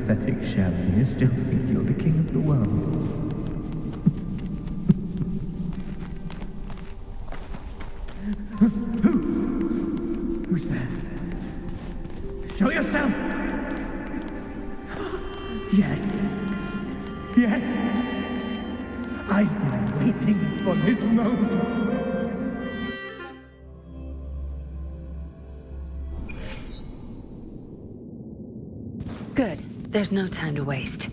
pathetic shell and you still think you're the king of the world. Who's there? Show yourself! Yes. Yes. I've been waiting for this moment. Good. There's no time to waste.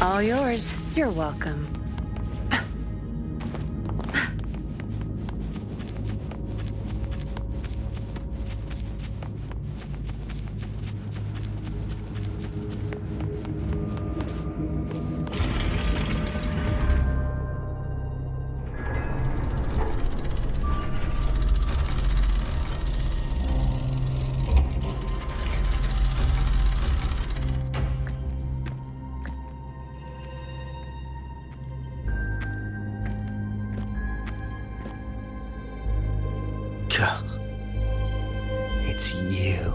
All yours. You're welcome. It's you.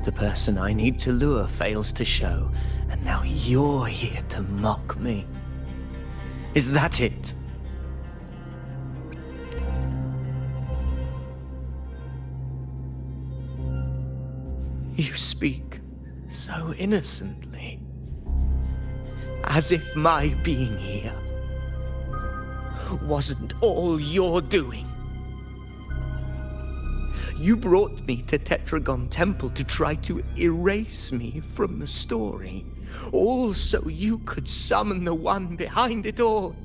The person I need to lure fails to show, and now you're here to mock me. Is that it? You speak so innocently, as if my being here wasn't all you're doing. You brought me to Tetragon Temple to try to erase me from the story, all so you could summon the one behind it all.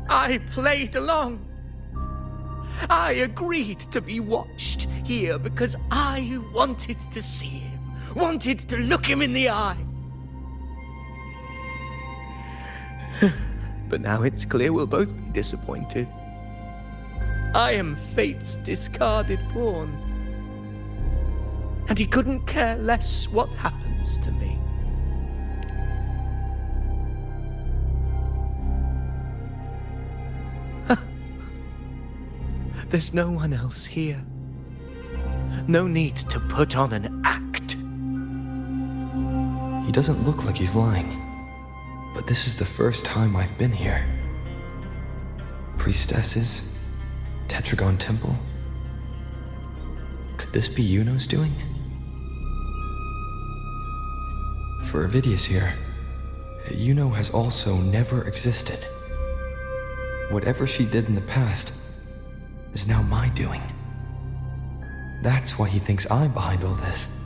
I played along. I agreed to be watched here because I wanted to see him, wanted to look him in the eye. But now it's clear we'll both be disappointed. I am fate's discarded pawn. And he couldn't care less what happens to me. There's no one else here. No need to put on an act. He doesn't look like he's lying. But this is the first time I've been here. Priestesses? Tetragon Temple? Could this be Yuno's doing? For Avidius here, Yuno has also never existed. Whatever she did in the past is now my doing. That's why he thinks I'm behind all this.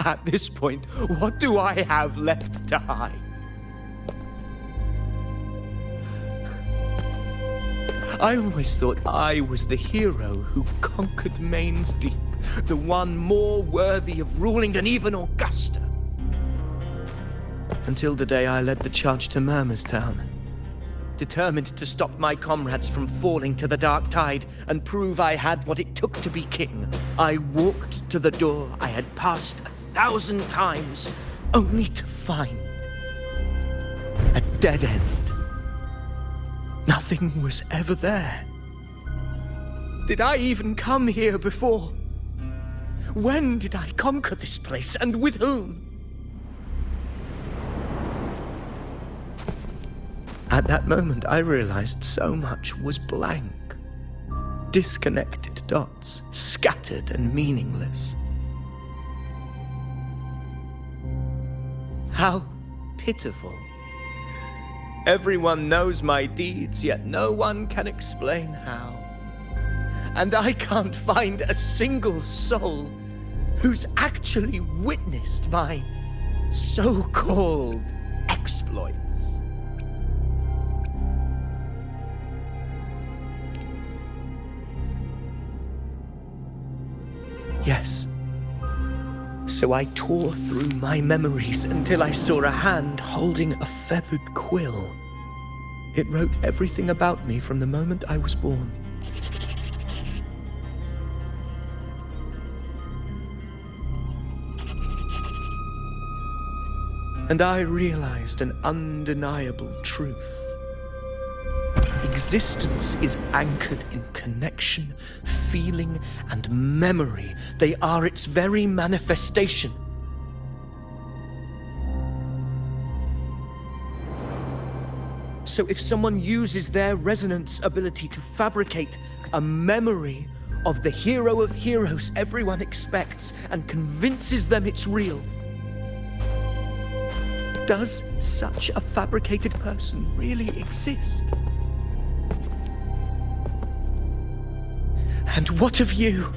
At this point, what do I have left to hide? I always thought I was the hero who conquered Main's Deep, the one more worthy of ruling than even Augusta. Until the day I led the charge to Murmur's Town. Determined to stop my comrades from falling to the dark tide and prove I had what it took to be king, I walked to the door I had passed 1,000 times, only to find a dead end. Nothing was ever there. Did I even come here before? When did I conquer this place, and with whom? At that moment, I realized so much was blank. Disconnected dots, scattered and meaningless. How pitiful. Everyone knows my deeds, yet no one can explain how. And I can't find a single soul who's actually witnessed my so-called exploits. Yes. So I tore through my memories until I saw a hand holding a feathered quill. It wrote everything about me from the moment I was born. And I realized an undeniable truth. Existence is anchored in connection, feeling, and memory. They are its very manifestation. So if someone uses their resonance ability to fabricate a memory of the hero of heroes everyone expects and convinces them it's real, does such a fabricated person really exist? And what of you?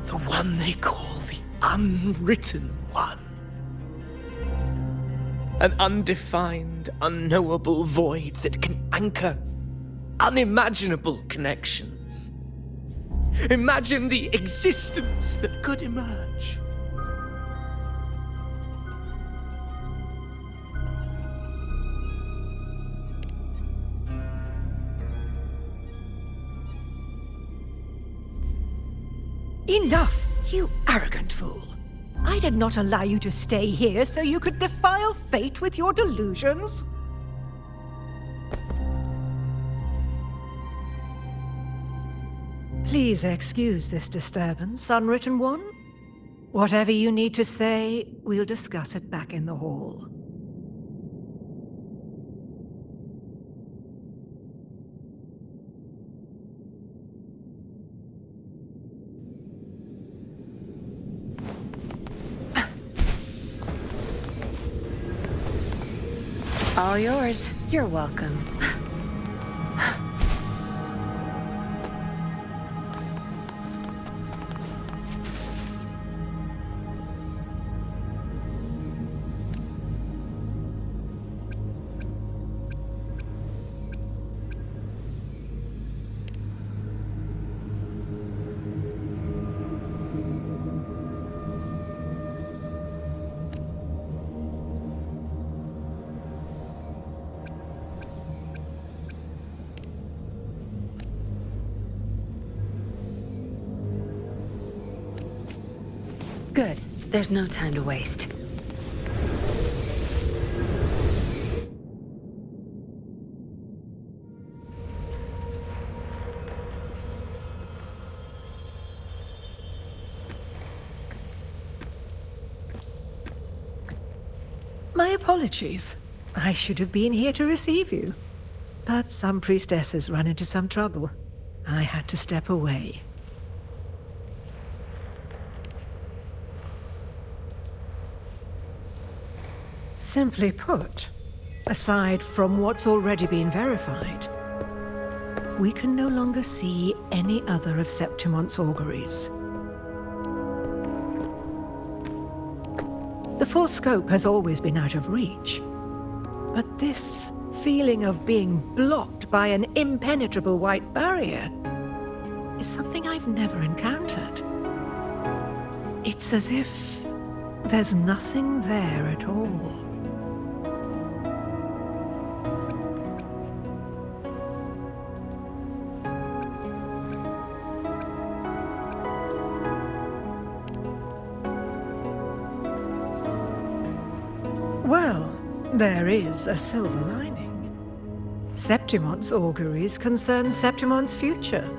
The one they call the Unwritten One. An undefined, unknowable void that can anchor unimaginable connections. Imagine the existence that could emerge. Enough, you arrogant fool. I did not allow you to stay here so you could defile fate with your delusions. Please excuse this disturbance, Unwritten One. Whatever you need to say, we'll discuss it back in the hall. All yours. You're welcome. Good. There's no time to waste. My apologies. I should have been here to receive you. But some priestesses run into some trouble. I had to step away. Simply put, aside from what's already been verified, we can no longer see any other of Septimon's auguries. The full scope has always been out of reach, but this feeling of being blocked by an impenetrable white barrier is something I've never encountered. It's as if there's nothing there at all. Well, there is a silver lining. Septimon's auguries concern Septimon's future.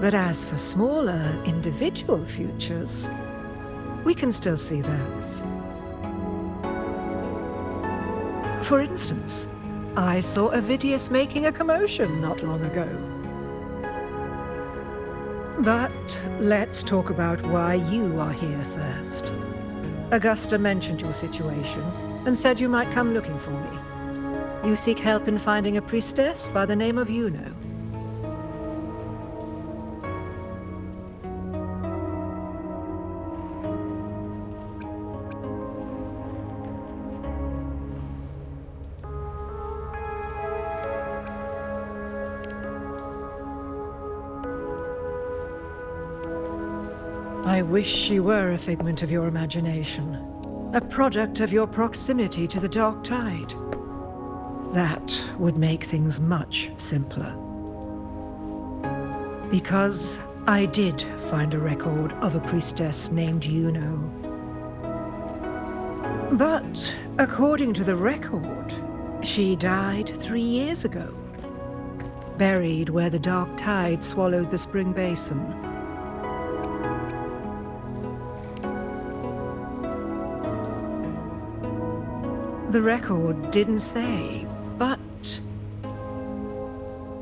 But as for smaller, individual futures, we can still see those. For instance, I saw Avidius making a commotion not long ago. But let's talk about why you are here first. Augusta mentioned your situation and said you might come looking for me. You seek help in finding a priestess by the name of Yuno. I wish she were a figment of your imagination, a product of your proximity to the dark tide. That would make things much simpler. Because I did find a record of a priestess named Yuno. But according to the record, she died 3 years ago, buried where the dark tide swallowed the spring basin. The record didn't say, but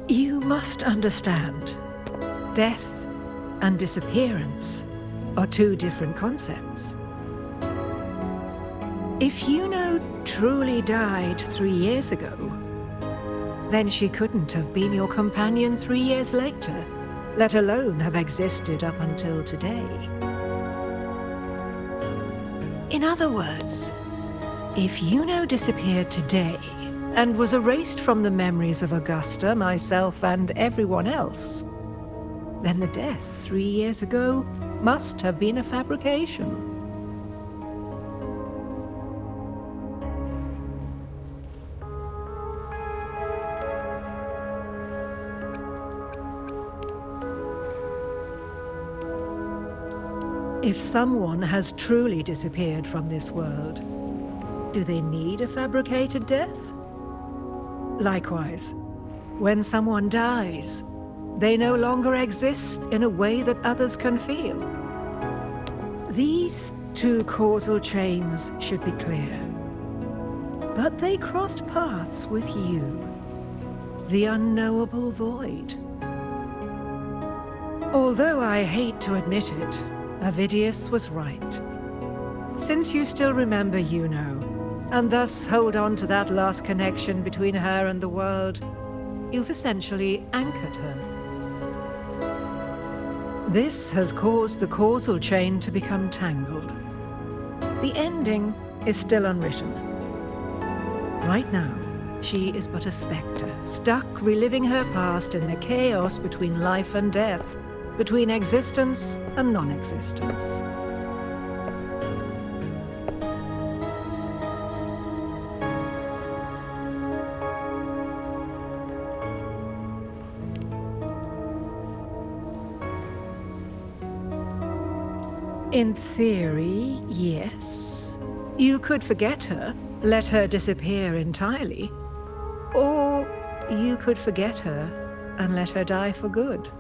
you must understand, death and disappearance are two different concepts. If Yuno truly died 3 years ago, then she couldn't have been your companion 3 years later, let alone have existed up until today. In other words, if Yuno disappeared today and was erased from the memories of Augusta, myself, and everyone else, then the death 3 years ago must have been a fabrication. If someone has truly disappeared from this world, do they need a fabricated death? Likewise, when someone dies, they no longer exist in a way that others can feel. These two causal chains should be clear. But they crossed paths with you, the unknowable void. Although I hate to admit it, Avidius was right. Since you still remember Yuno, and thus hold on to that last connection between her and the world, you've essentially anchored her. This has caused the causal chain to become tangled. The ending is still unwritten. Right now, she is but a spectre, stuck reliving her past in the chaos between life and death, between existence and non-existence. In theory, yes. You could forget her, let her disappear entirely. Or you could forget her and let her die for good.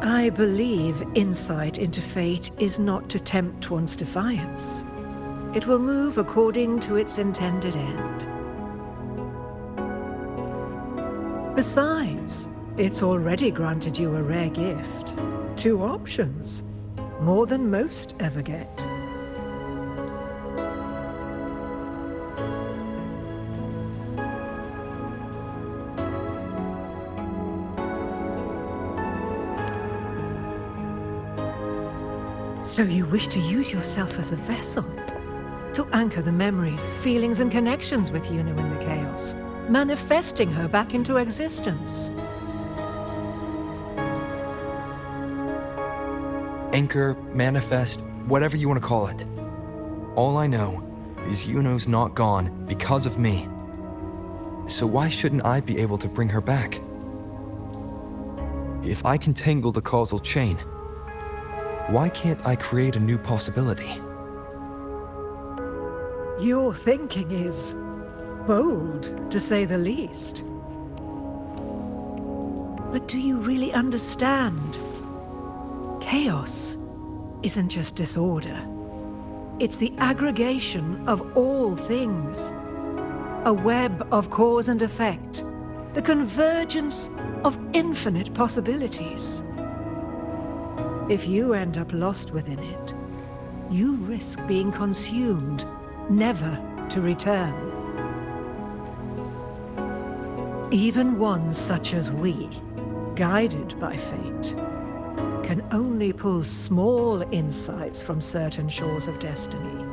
I believe insight into fate is not to tempt one's defiance. It will move according to its intended end. Besides, it's already granted you a rare gift. 2 options, more than most ever get. So you wish to use yourself as a vessel, to anchor the memories, feelings, and connections with Yuno in the chaos, manifesting her back into existence. Anchor, manifest, whatever you want to call it. All I know is Yuno's not gone because of me. So why shouldn't I be able to bring her back? If I can tangle the causal chain, why can't I create a new possibility? Your thinking is bold, to say the least. But do you really understand? Chaos isn't just disorder. It's the aggregation of all things. A web of cause and effect. The convergence of infinite possibilities. If you end up lost within it, you risk being consumed, never to return. Even ones such as we, guided by fate, can only pull small insights from certain shores of destiny.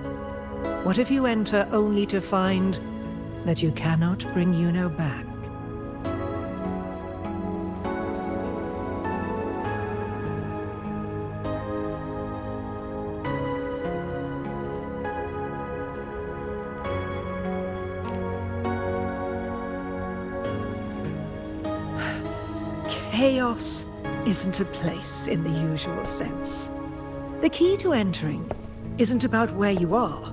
What if you enter only to find that you cannot bring Yuno back? Chaos isn't a place in the usual sense. The key to entering isn't about where you are,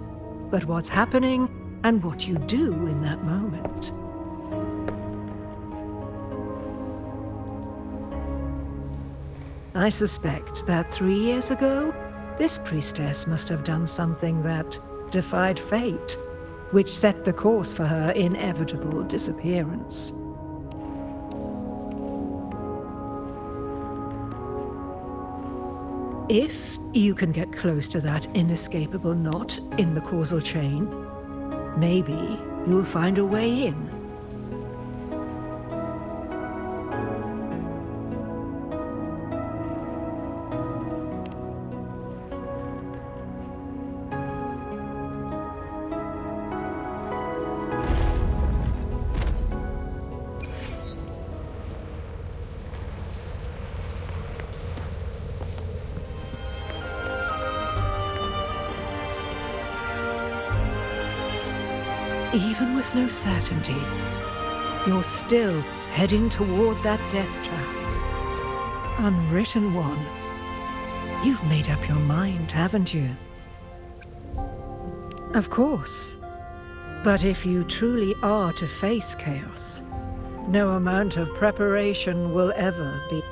but what's happening and what you do in that moment. I suspect that 3 years ago, this priestess must have done something that defied fate, which set the course for her inevitable disappearance. If you can get close to that inescapable knot in the causal chain, maybe you'll find a way in. Even with no certainty, you're still heading toward that death trap. Unwritten one. You've made up your mind, haven't you? Of course. But if you truly are to face chaos, no amount of preparation will ever be